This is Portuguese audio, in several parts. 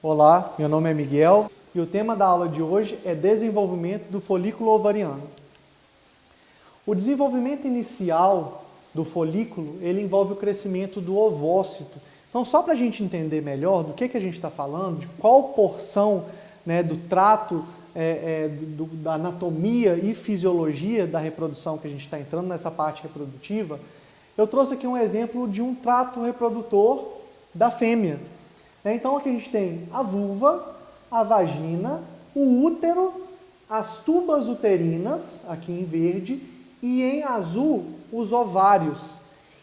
Olá, meu nome é Miguel e o tema da aula de hoje é desenvolvimento do folículo ovariano. O desenvolvimento inicial do folículo, ele envolve o crescimento do ovócito. Então, só para a gente entender melhor do que a gente está falando, de qual porção do trato, da anatomia e fisiologia da reprodução que a gente está entrando nessa parte reprodutiva, eu trouxe aqui um exemplo de um trato reprodutor da fêmea. Então aqui a gente tem a vulva, a vagina, o útero, as tubas uterinas, aqui em verde, e em azul os ovários.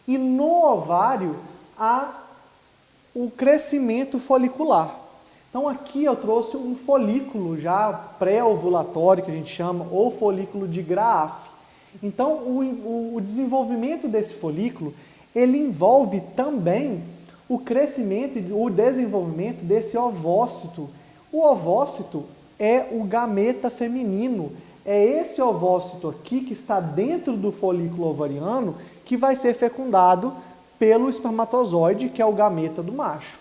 E no ovário há o crescimento folicular. Então aqui eu trouxe um folículo já pré-ovulatório, que a gente chama, ou folículo de Graaff. Então o desenvolvimento desse folículo, ele envolve também o crescimento e o desenvolvimento desse ovócito. O ovócito é o gameta feminino. É esse ovócito aqui que está dentro do folículo ovariano que vai ser fecundado pelo espermatozoide, que é o gameta do macho.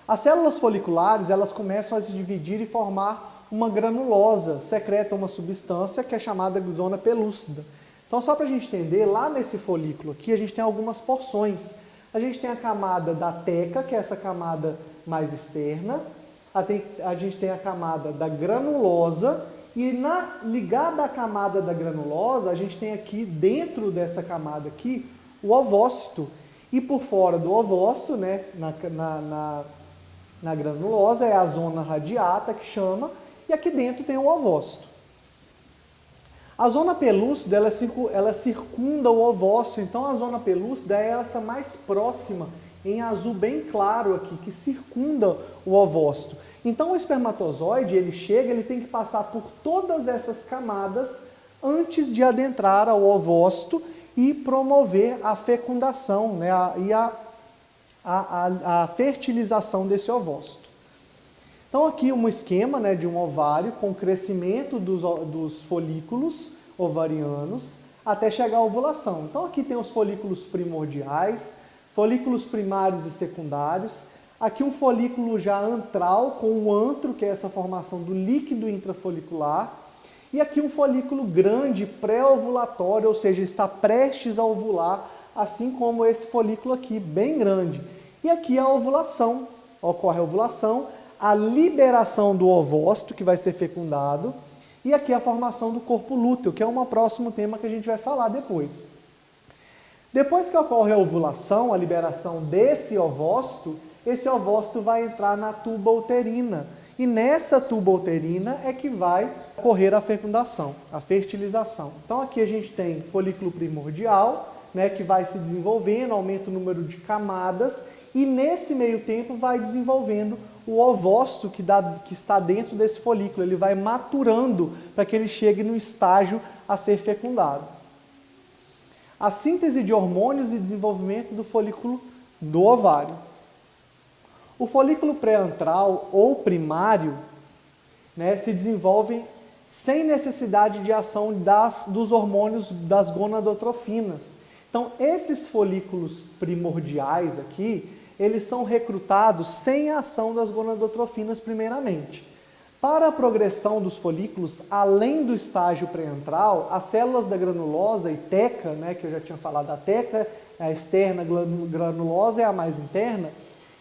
As células foliculares, elas começam a se dividir e formar uma granulosa, secreta uma substância que é chamada zona pelúcida. Então, só para a gente entender, lá nesse folículo aqui, a gente tem algumas porções. A gente tem a camada da teca, que é essa camada mais externa. A gente tem a camada da granulosa. E ligada à camada da granulosa, a gente tem aqui, dentro dessa camada aqui, o ovócito. E por fora do ovócito, na granulosa, é a zona radiata, que chama. E aqui dentro tem o ovócito. A zona pelúcida, ela circunda o ovócito, então a zona pelúcida é essa mais próxima, em azul bem claro aqui, que circunda o ovócito. Então o espermatozoide, ele tem que passar por todas essas camadas antes de adentrar ao ovócito e promover a fecundação, e a fertilização desse ovócito. Então aqui um esquema de um ovário com crescimento dos folículos ovarianos até chegar à ovulação. Então aqui tem os folículos primordiais, folículos primários e secundários. Aqui um folículo já antral com o antro, que é essa formação do líquido intrafolicular. E aqui um folículo grande pré-ovulatório, ou seja, está prestes a ovular, assim como esse folículo aqui, bem grande. E aqui a ovulação, ocorre a ovulação, a liberação do ovócito, que vai ser fecundado, e aqui a formação do corpo lúteo, que é um próximo tema que a gente vai falar depois. Depois que ocorre a ovulação, a liberação desse ovócito, esse ovócito vai entrar na tuba uterina, e nessa tuba uterina é que vai ocorrer a fecundação, a fertilização. Então aqui a gente tem folículo primordial, que vai se desenvolvendo, aumenta o número de camadas, e nesse meio tempo vai desenvolvendo o ovócito que está dentro desse folículo. Ele vai maturando para que ele chegue no estágio a ser fecundado. A síntese de hormônios e desenvolvimento do folículo do ovário. O folículo pré-antral ou primário se desenvolve sem necessidade de ação dos hormônios das gonadotrofinas. Então, esses folículos primordiais aqui, eles são recrutados sem a ação das gonadotrofinas primeiramente. Para a progressão dos folículos, além do estágio pré-antral, as células da granulosa e teca, que eu já tinha falado, a teca, a externa, granulosa é a mais interna,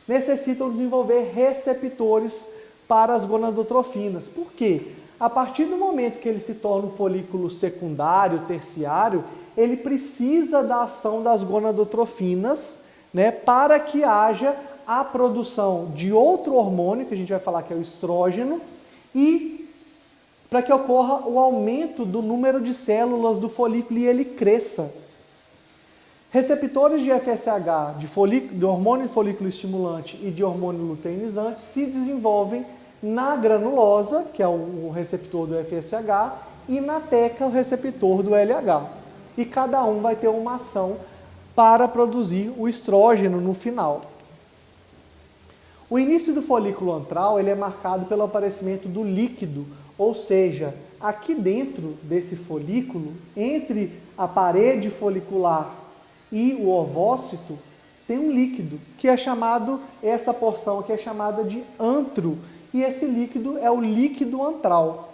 necessitam desenvolver receptores para as gonadotrofinas. Por quê? A partir do momento que ele se torna um folículo secundário, terciário, ele precisa da ação das gonadotrofinas, para que haja a produção de outro hormônio, que a gente vai falar que é o estrógeno, e para que ocorra o aumento do número de células do folículo e ele cresça. Receptores de FSH, de hormônio folículo estimulante e de hormônio luteinizante se desenvolvem na granulosa, que é o receptor do FSH, e na teca, o receptor do LH. E cada um vai ter uma ação para produzir o estrógeno no final. O início do folículo antral ele é marcado pelo aparecimento do líquido, ou seja, aqui dentro desse folículo, entre a parede folicular e o ovócito, tem um líquido, que é chamado, essa porção aqui é chamada de antro, e esse líquido é o líquido antral.